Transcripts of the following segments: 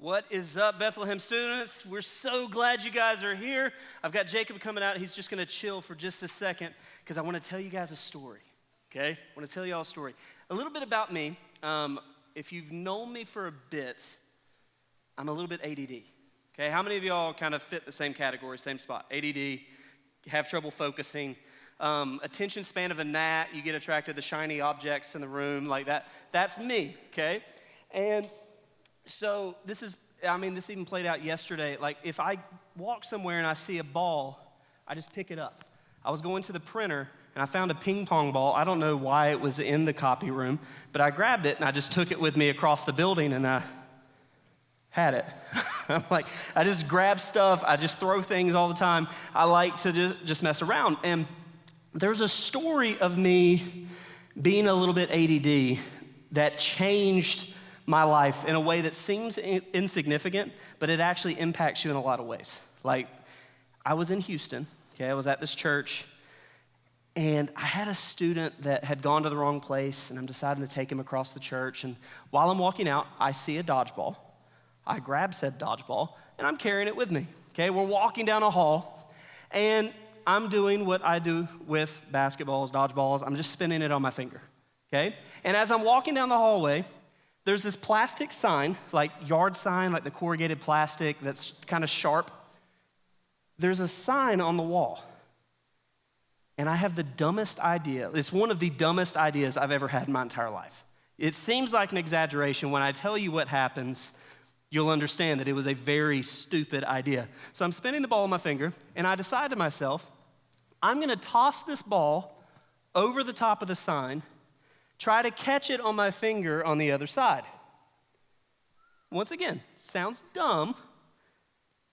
What is up, Bethlehem students? We're so glad you guys are here. I've got Jacob coming out. He's just going to chill for just a second because I want to tell you guys a story, okay? I want to tell you all a story. A little bit about me. If you've known me for a bit, I'm a little bit ADD, okay? How many of y'all kind of fit the same category, same spot? ADD, have trouble focusing, attention span of a gnat, you get attracted to shiny objects in the room, like that. That's me, okay? And so this even played out yesterday. Like if I walk somewhere and I see a ball, I just pick it up. I was going to the printer and I found a ping pong ball. I don't know why it was in the copy room, but I grabbed it and I just took it with me across the building and I had it. I'm like, I just grab stuff. I just throw things all the time. I like to just mess around. And there's a story of me being a little bit ADD that changed my life in a way that seems insignificant, but it actually impacts you in a lot of ways. Like, I was in Houston, okay, I was at this church, and I had a student that had gone to the wrong place, and I'm deciding to take him across the church, and while I'm walking out, I see a dodgeball. I grab said dodgeball, and I'm carrying it with me, okay? We're walking down a hall, and I'm doing what I do with basketballs, dodgeballs. I'm just spinning it on my finger, okay? And as I'm walking down the hallway, there's this plastic sign, like yard sign, like the corrugated plastic that's kind of sharp. There's a sign on the wall. And I have the dumbest idea. It's one of the dumbest ideas I've ever had in my entire life. It seems like an exaggeration. When I tell you what happens, you'll understand that it was a very stupid idea. So I'm spinning the ball on my finger, and I decide to myself, I'm gonna toss this ball over the top of the sign, try to catch it on my finger on the other side. Once again, sounds dumb,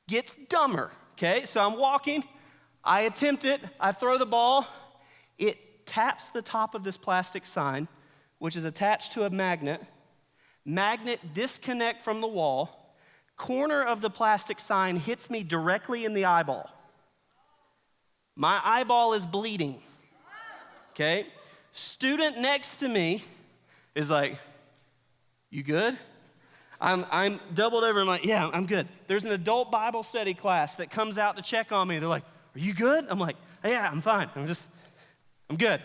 gets dumber, okay? So I'm walking, I attempt it, I throw the ball, it taps the top of this plastic sign, which is attached to a magnet. Magnet disconnect from the wall, corner of the plastic sign hits me directly in the eyeball. My eyeball is bleeding, okay? Student next to me is like, you good? I'm doubled over. I'm like, yeah, I'm good. There's an adult Bible study class that comes out to check on me. They're like, are you good? I'm like, yeah, I'm fine. I'm good.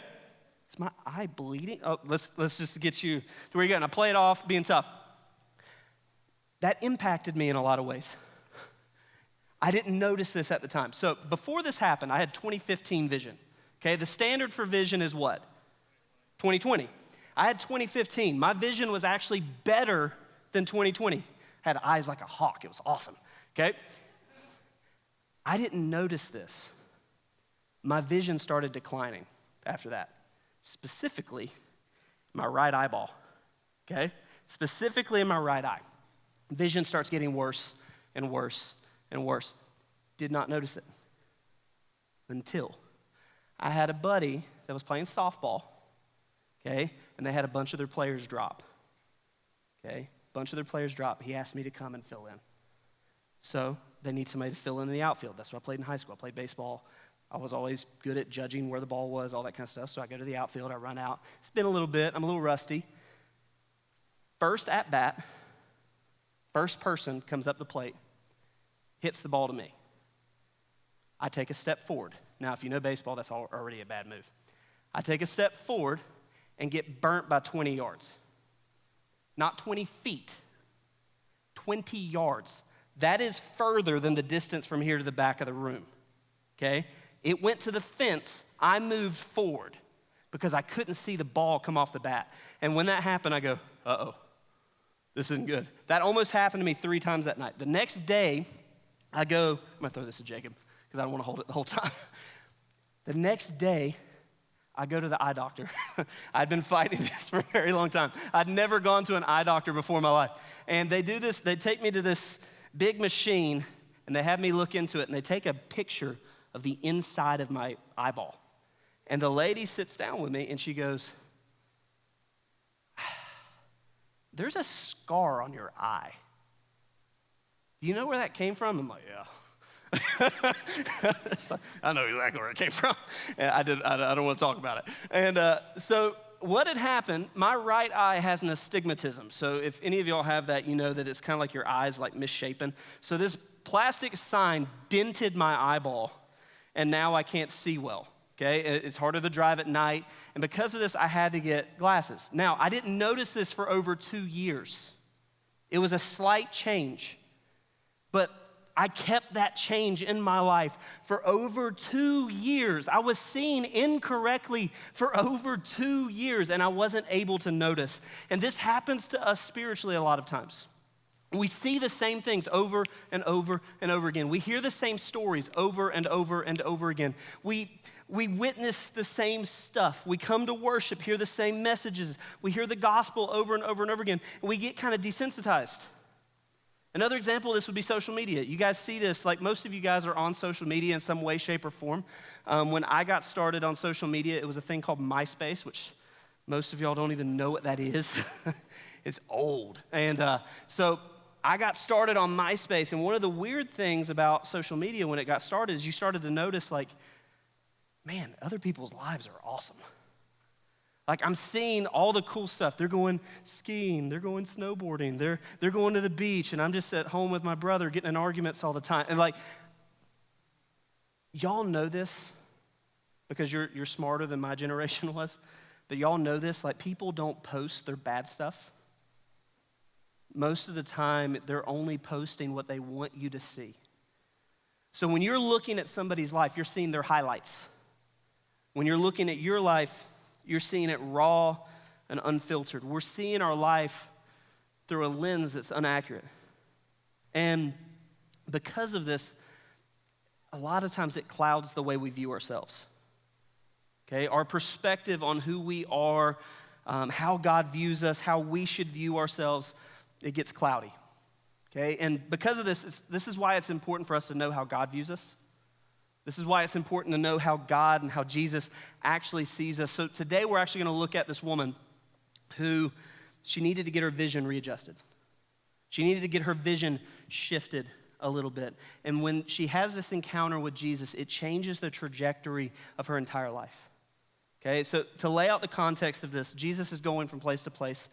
Is my eye bleeding? Oh, let's just get you to where you're going. I play it off, being tough. That impacted me in a lot of ways. I didn't notice this at the time. So before this happened, I had 2015 vision. Okay, the standard for vision is what? 2020. I had 2015. My vision was actually better than 2020. I had eyes like a hawk. It was awesome, okay? I didn't notice this. My vision started declining after that, specifically my right eyeball, okay? Specifically in my right eye. Vision starts getting worse and worse and worse. Did not notice it until I had a buddy that was playing softball, okay, and they had a bunch of their players drop, okay? Bunch of their players drop. He asked me to come and fill in. So they need somebody to fill in the outfield. That's what I played in high school. I played baseball. I was always good at judging where the ball was, all that kind of stuff. So I go to the outfield, I run out. It's been a little bit. I'm a little rusty. First at bat, first person comes up the plate, hits the ball to me. I take a step forward. Now, if you know baseball, that's already a bad move. I take a step forward and get burnt by 20 yards. Not 20 feet, 20 yards. That is further than the distance from here to the back of the room, okay? It went to the fence. I moved forward because I couldn't see the ball come off the bat. And when that happened, I go, uh-oh, this isn't good. That almost happened to me 3 times that night. The next day, I go, I'm gonna throw this to Jacob because I don't wanna hold it the whole time. The next day, I go to the eye doctor. I'd been fighting this for a very long time. I'd never gone to an eye doctor before in my life. And they do this, they take me to this big machine and they have me look into it and they take a picture of the inside of my eyeball. And the lady sits down with me and she goes, there's a scar on your eye. Do you know where that came from? I'm like, yeah. I know exactly where it came from. And I don't want to talk about it. And so what had happened, my right eye has an astigmatism. So if any of y'all have that, you know that it's kind of like your eye's like misshapen. So this plastic sign dented my eyeball, and now I can't see well, okay? It's harder to drive at night, and because of this, I had to get glasses. Now, I didn't notice this for over 2 years. It was a slight change, but I kept that change in my life for over 2 years. I was seeing incorrectly for over 2 years, and I wasn't able to notice. And this happens to us spiritually a lot of times. We see the same things over and over and over again. We hear the same stories over and over and over again. We witness the same stuff. We come to worship, hear the same messages. We hear the gospel over and over and over again, and we get kind of desensitized. Another example of this would be social media. You guys see this, like most of you guys are on social media in some way, shape, or form. When I got started on social media, it was a thing called MySpace, which most of y'all don't even know what that is. It's old. And so I got started on MySpace, and one of the weird things about social media when it got started is you started to notice, like, man, other people's lives are awesome. Like, I'm seeing all the cool stuff. They're going skiing, they're going snowboarding, they're going to the beach, and I'm just at home with my brother getting in arguments all the time. And like, y'all know this because you're smarter than my generation was, but y'all know this, like, people don't post their bad stuff. Most of the time, they're only posting what they want you to see. So when you're looking at somebody's life, you're seeing their highlights. When you're looking at your life, you're seeing it raw and unfiltered. We're seeing our life through a lens that's inaccurate. And because of this, a lot of times it clouds the way we view ourselves. Okay, our perspective on who we are, how God views us, how we should view ourselves, it gets cloudy. Okay, and because of this, this is why it's important for us to know how God views us. This is why it's important to know how God and how Jesus actually sees us. So today we're actually going to look at this woman who she needed to get her vision readjusted. She needed to get her vision shifted a little bit. And when she has this encounter with Jesus, it changes the trajectory of her entire life. Okay, so to lay out the context of this, Jesus is going from place to place.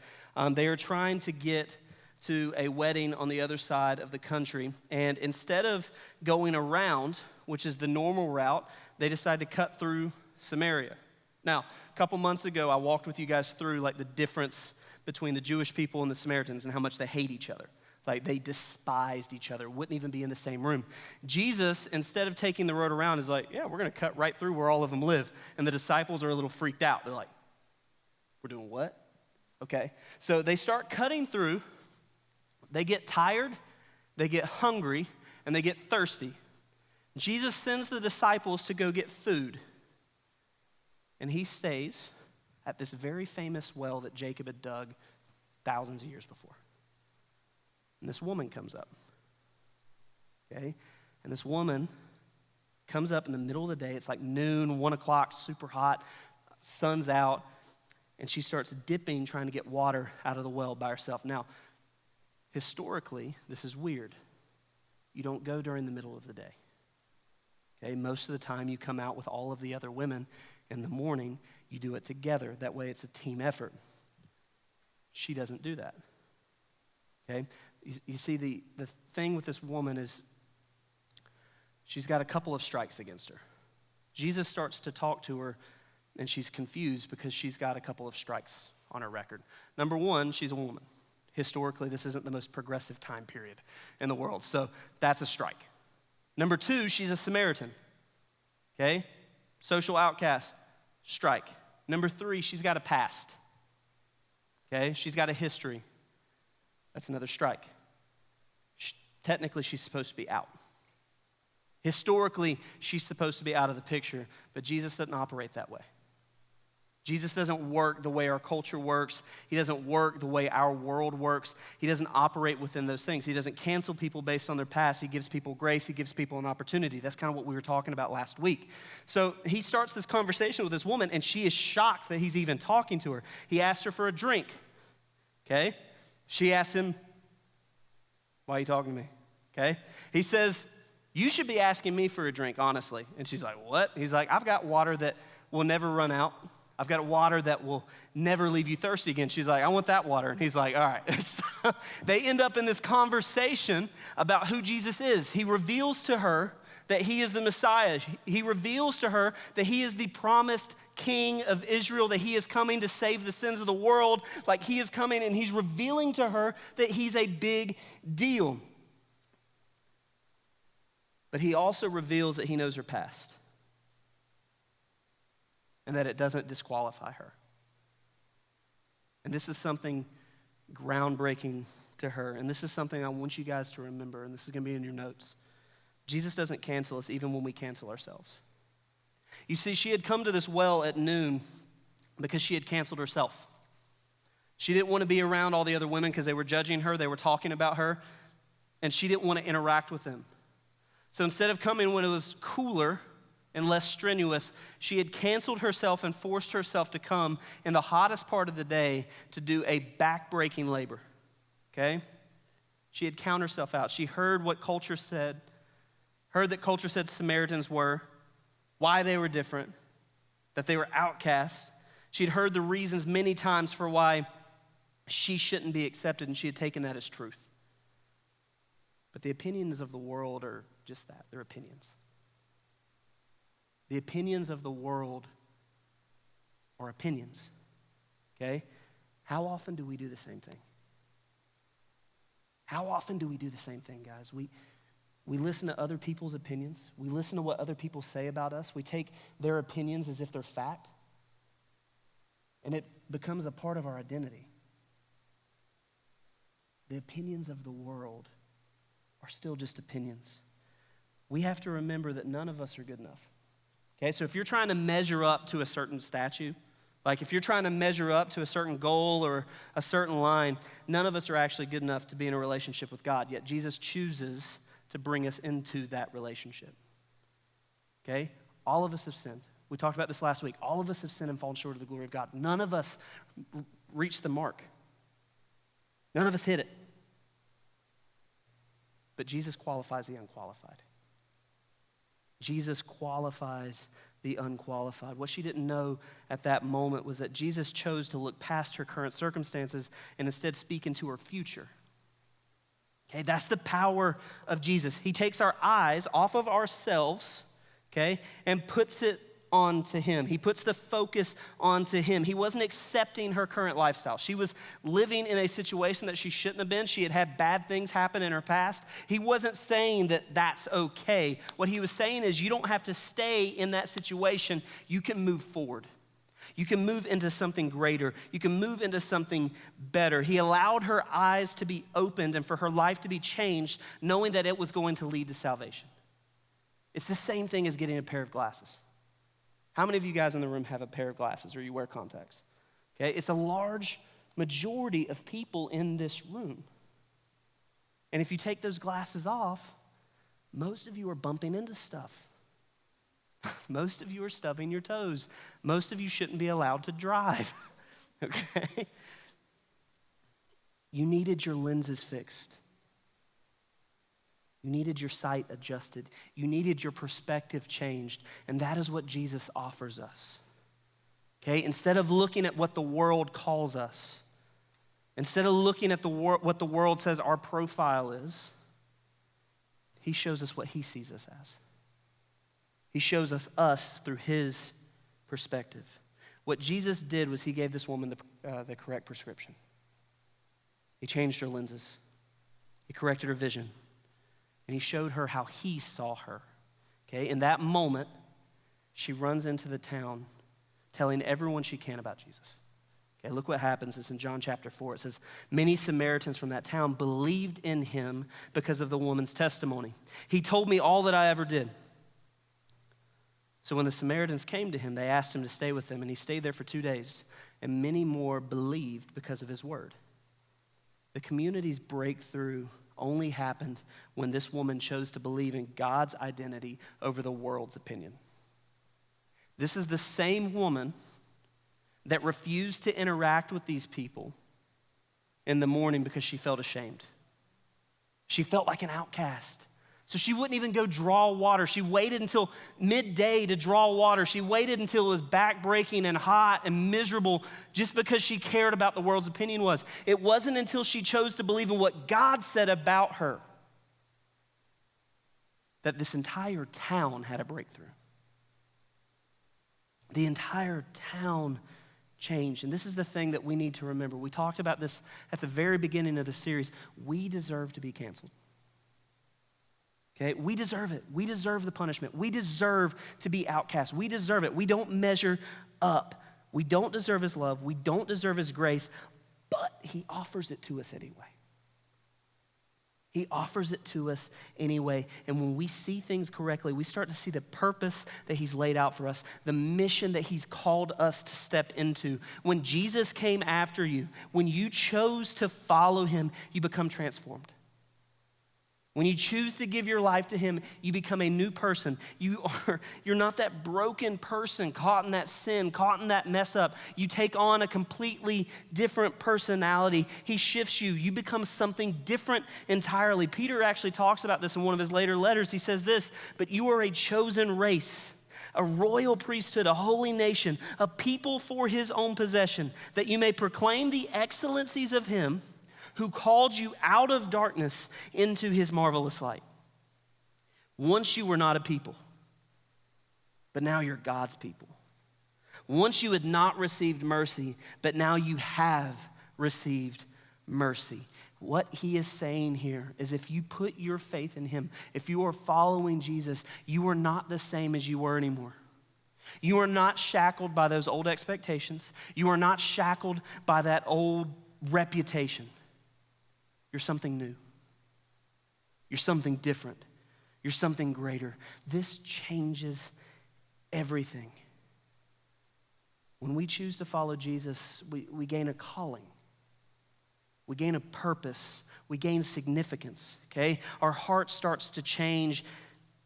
They are trying to get to a wedding on the other side of the country. And instead of going around, which is the normal route, they decide to cut through Samaria. Now, a couple months ago, I walked with you guys through like the difference between the Jewish people and the Samaritans and how much they hate each other. Like they despised each other, wouldn't even be in the same room. Jesus, instead of taking the road around, is like, yeah, we're gonna cut right through where all of them live. And the disciples are a little freaked out. They're like, we're doing what? Okay, so they start cutting through. They get tired, they get hungry, and they get thirsty. Jesus sends the disciples to go get food, and he stays at this very famous well that Jacob had dug thousands of years before. And this woman comes up, okay? And this woman comes up in the middle of the day. It's like noon, 1 o'clock, super hot, sun's out, and she starts dipping, trying to get water out of the well by herself. Now, historically, this is weird. You don't go during the middle of the day. Okay, most of the time you come out with all of the other women in the morning. You do it together. That way it's a team effort. She doesn't do that. Okay, you see the thing with this woman is she's got a couple of strikes against her. Jesus starts to talk to her and she's confused because she's got a couple of strikes on her record. Number one, she's a woman. Historically, this isn't the most progressive time period in the world, so that's a strike. Number two, she's a Samaritan, okay? Social outcast, strike. Number three, she's got a past, okay? She's got a history. That's another strike. Technically, she's supposed to be out. Historically, she's supposed to be out of the picture, but Jesus doesn't operate that way. Jesus doesn't work the way our culture works. He doesn't work the way our world works. He doesn't operate within those things. He doesn't cancel people based on their past. He gives people grace. He gives people an opportunity. That's kind of what we were talking about last week. So he starts this conversation with this woman, and she is shocked that he's even talking to her. He asks her for a drink, okay? She asks him, why are you talking to me, okay? He says, you should be asking me for a drink, honestly. And she's like, what? He's like, I've got water that will never run out. I've got water that will never leave you thirsty again. She's like, I want that water. And he's like, all right. They end up in this conversation about who Jesus is. He reveals to her that he is the Messiah. He reveals to her that he is the promised King of Israel, that he is coming to save the sins of the world. Like he is coming, and he's revealing to her that he's a big deal. But he also reveals that he knows her past and that it doesn't disqualify her. And this is something groundbreaking to her. And this is something I want you guys to remember, and this is going to be in your notes. Jesus doesn't cancel us even when we cancel ourselves. You see, she had come to this well at noon because she had canceled herself. She didn't want to be around all the other women because they were judging her, they were talking about her, and she didn't want to interact with them. So instead of coming when it was cooler and less strenuous, she had canceled herself and forced herself to come in the hottest part of the day to do a back-breaking labor, okay? She had counted herself out. She heard what culture said, heard that culture said Samaritans were, why they were different, that they were outcasts. She'd heard the reasons many times for why she shouldn't be accepted, and she had taken that as truth. But the opinions of the world are just that, they're opinions. The opinions of the world are opinions, okay? How often do we do the same thing? How often do we do the same thing, guys? We listen to other people's opinions. We listen to what other people say about us. We take their opinions as if they're fact. And it becomes a part of our identity. The opinions of the world are still just opinions. We have to remember that none of us are good enough. Okay, so if you're trying to measure up to a certain statue, like if you're trying to measure up to a certain goal or a certain line, none of us are actually good enough to be in a relationship with God, yet Jesus chooses to bring us into that relationship. Okay, all of us have sinned. We talked about this last week. All of us have sinned and fallen short of the glory of God. None of us reached the mark. None of us hit it. But Jesus qualifies the unqualified. Jesus qualifies the unqualified. What she didn't know at that moment was that Jesus chose to look past her current circumstances and instead speak into her future. Okay, that's the power of Jesus. He takes our eyes off of ourselves, okay, and puts it onto him. He puts the focus onto him. He wasn't accepting her current lifestyle. She was living in a situation that she shouldn't have been. She had had bad things happen in her past. He wasn't saying that that's okay. What he was saying is you don't have to stay in that situation. You can move forward. You can move into something greater. You can move into something better. He allowed her eyes to be opened and for her life to be changed, knowing that it was going to lead to salvation. It's the same thing as getting a pair of glasses. How many of you guys in the room have a pair of glasses or you wear contacts? Okay, it's a large majority of people in this room. And if you take those glasses off, most of you are bumping into stuff. Most of you are stubbing your toes. Most of you shouldn't be allowed to drive, okay? You needed your lenses fixed. You needed your sight adjusted. You needed your perspective changed. And that is what Jesus offers us. Okay? Instead of looking at what the world calls us, instead of looking at what the world says our profile is, he shows us what he sees us as. He shows us through his perspective. What Jesus did was he gave this woman the correct prescription. He changed her lenses. He corrected her vision. And he showed her how he saw her. Okay, in that moment, she runs into the town telling everyone she can about Jesus. Okay, look what happens. It's in John chapter 4. It says, many Samaritans from that town believed in him because of the woman's testimony. He told me all that I ever did. So when the Samaritans came to him, they asked him to stay with them, and he stayed there for 2 days, and many more believed because of his word. The community's breakthrough only happened when this woman chose to believe in God's identity over the world's opinion. This is the same woman that refused to interact with these people in the morning because she felt ashamed. She felt like an outcast. So she wouldn't even go draw water. She waited until midday to draw water. She waited until it was backbreaking and hot and miserable just because she cared about the world's opinion was. It wasn't until she chose to believe in what God said about her that this entire town had a breakthrough. The entire town changed. And this is the thing that we need to remember. We talked about this at the very beginning of the series. We deserve to be canceled. Okay, we deserve it. We deserve the punishment. We deserve to be outcast. We deserve it. We don't measure up. We don't deserve his love. We don't deserve his grace, but he offers it to us anyway. He offers it to us anyway. And when we see things correctly, we start to see the purpose that he's laid out for us, the mission that he's called us to step into. When Jesus came after you, when you chose to follow him, you become transformed. When you choose to give your life to him, you become a new person. You're not that broken person caught in that sin, caught in that mess up. You take on a completely different personality. He shifts you. You become something different entirely. Peter actually talks about this in one of his later letters. He says this, but you are a chosen race, a royal priesthood, a holy nation, a people for his own possession, that you may proclaim the excellencies of him who called you out of darkness into his marvelous light. Once you were not a people, but now you're God's people. Once you had not received mercy, but now you have received mercy. What he is saying here is if you put your faith in him, if you are following Jesus, you are not the same as you were anymore. You are not shackled by those old expectations. You are not shackled by that old reputation. You're something new. You're something different. You're something greater. This changes everything. When we choose to follow Jesus, we gain a calling. We gain a purpose. We gain significance, okay? Our heart starts to change,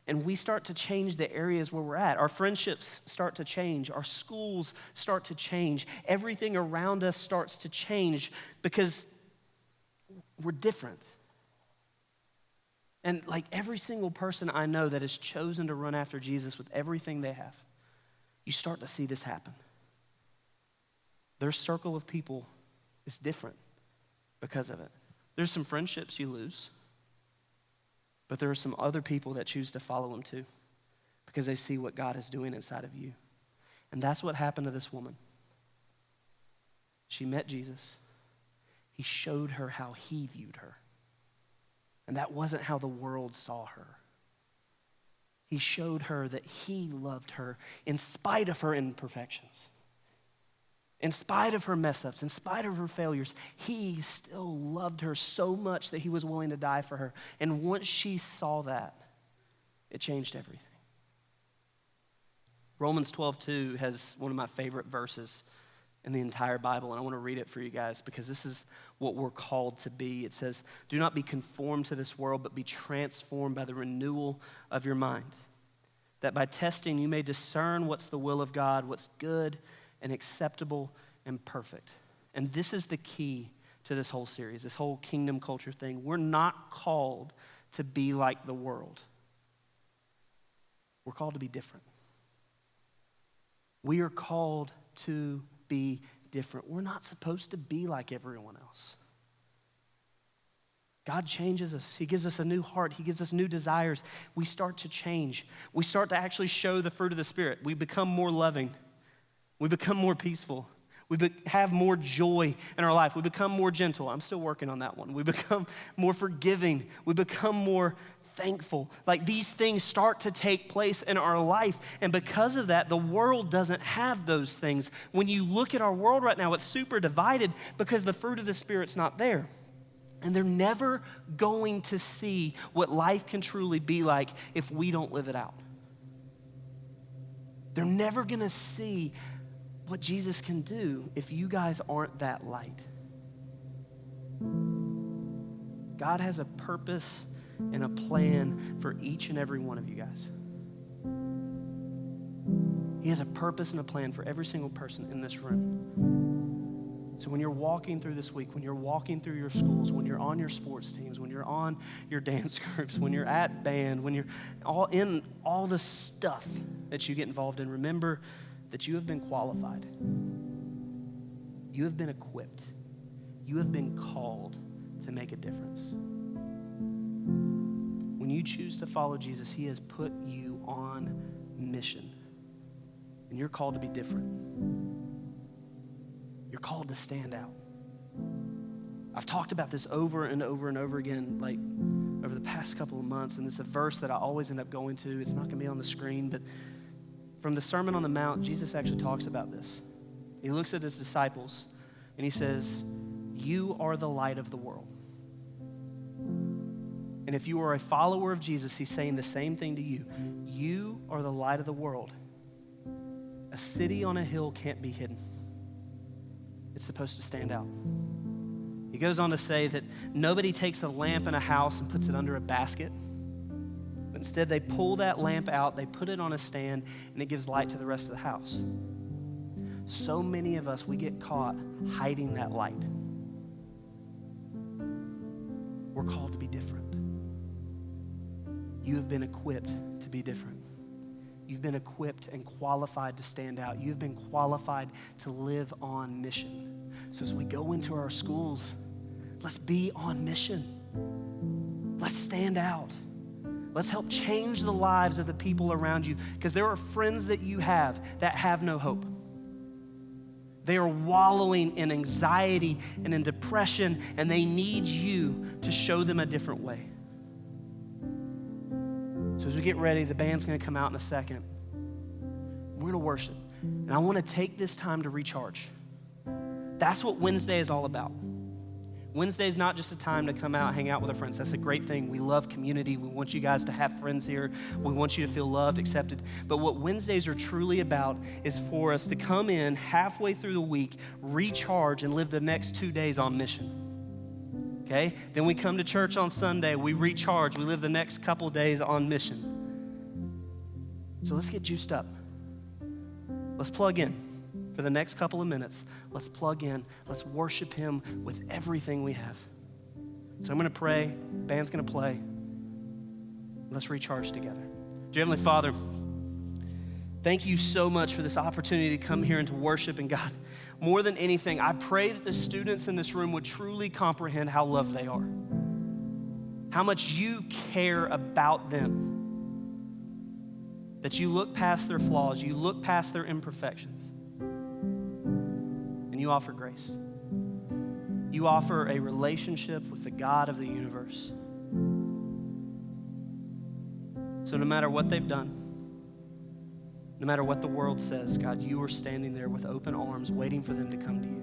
and we start to change the areas where we're at. Our friendships start to change. Our schools start to change. Everything around us starts to change because we're different. And like every single person I know that has chosen to run after Jesus with everything they have, you start to see this happen. Their circle of people is different because of it. There's some friendships you lose, but there are some other people that choose to follow him too because they see what God is doing inside of you. And that's what happened to this woman. She met Jesus. He showed her how he viewed her. And that wasn't how the world saw her. He showed her that he loved her in spite of her imperfections. In spite of her mess-ups, in spite of her failures, he still loved her so much that he was willing to die for her. And once she saw that, it changed everything. Romans 12:2 has one of my favorite verses in the entire Bible, and I want to read it for you guys because this is what we're called to be. It says, do not be conformed to this world, but be transformed by the renewal of your mind, that by testing you may discern what's the will of God, what's good and acceptable and perfect. And this is the key to this whole series, this whole kingdom culture thing. We're not called to be like the world. We're called to be different. We are called to be different. We're not supposed to be like everyone else. God changes us. He gives us a new heart. He gives us new desires. We start to change. We start to actually show the fruit of the Spirit. We become more loving. We become more peaceful. We have more joy in our life. We become more gentle. I'm still working on that one. We become more forgiving. We become more thankful. Like these things start to take place in our life. And because of that, the world doesn't have those things. When you look at our world right now, it's super divided because the fruit of the Spirit's not there. And they're never going to see what life can truly be like if we don't live it out. They're never going to see what Jesus can do if you guys aren't that light. God has a purpose and a plan for each and every one of you guys. He has a purpose and a plan for every single person in this room. So when you're walking through this week, when you're walking through your schools, when you're on your sports teams, when you're on your dance groups, when you're at band, when you're all the stuff that you get involved in, remember that you have been qualified. You have been equipped. You have been called to make a difference. When you choose to follow Jesus, he has put you on mission. And you're called to be different. You're called to stand out. I've talked about this over and over and over again, like over the past couple of months, and it's a verse that I always end up going to. It's not going to be on the screen, but from the Sermon on the Mount, Jesus actually talks about this. He looks at his disciples, and he says, you are the light of the world. And if you are a follower of Jesus, he's saying the same thing to you. You are the light of the world. A city on a hill can't be hidden. It's supposed to stand out. He goes on to say that nobody takes a lamp in a house and puts it under a basket. Instead, they pull that lamp out, they put it on a stand, and it gives light to the rest of the house. So many of us, we get caught hiding that light. We're called to be different. You have been equipped to be different. You've been equipped and qualified to stand out. You've been qualified to live on mission. So as we go into our schools, let's be on mission. Let's stand out. Let's help change the lives of the people around you, because there are friends that you have that have no hope. They are wallowing in anxiety and in depression, and they need you to show them a different way. So as we get ready, the band's gonna come out in a second. We're gonna worship. And I wanna take this time to recharge. That's what Wednesday is all about. Wednesday is not just a time to come out, hang out with our friends. That's a great thing. We love community. We want you guys to have friends here. We want you to feel loved, accepted. But what Wednesdays are truly about is for us to come in halfway through the week, recharge, and live the next 2 days on mission. Okay? Then we come to church on Sunday, we recharge, we live the next couple days on mission. So let's get juiced up. Let's plug in for the next couple of minutes. Let's plug in, let's worship him with everything we have. So I'm gonna pray, band's gonna play. Let's recharge together. Dear Heavenly Father, thank you so much for this opportunity to come here and to worship. And God, more than anything, I pray that the students in this room would truly comprehend how loved they are, how much you care about them, that you look past their flaws, you look past their imperfections, and you offer grace. You offer a relationship with the God of the universe. So no matter what they've done, no matter what the world says, God, you are standing there with open arms waiting for them to come to you.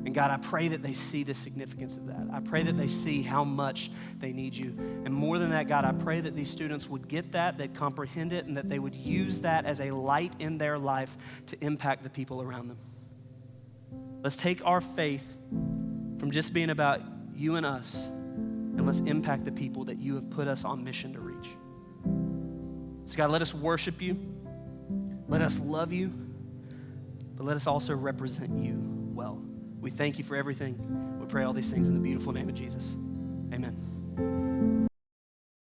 And God, I pray that they see the significance of that. I pray that they see how much they need you. And more than that, God, I pray that these students would get that, they'd comprehend it, and that they would use that as a light in their life to impact the people around them. Let's take our faith from just being about you and us, and let's impact the people that you have put us on mission to reach. So God, let us worship you. Let us love you, but let us also represent you well. We thank you for everything. We pray all these things in the beautiful name of Jesus. Amen.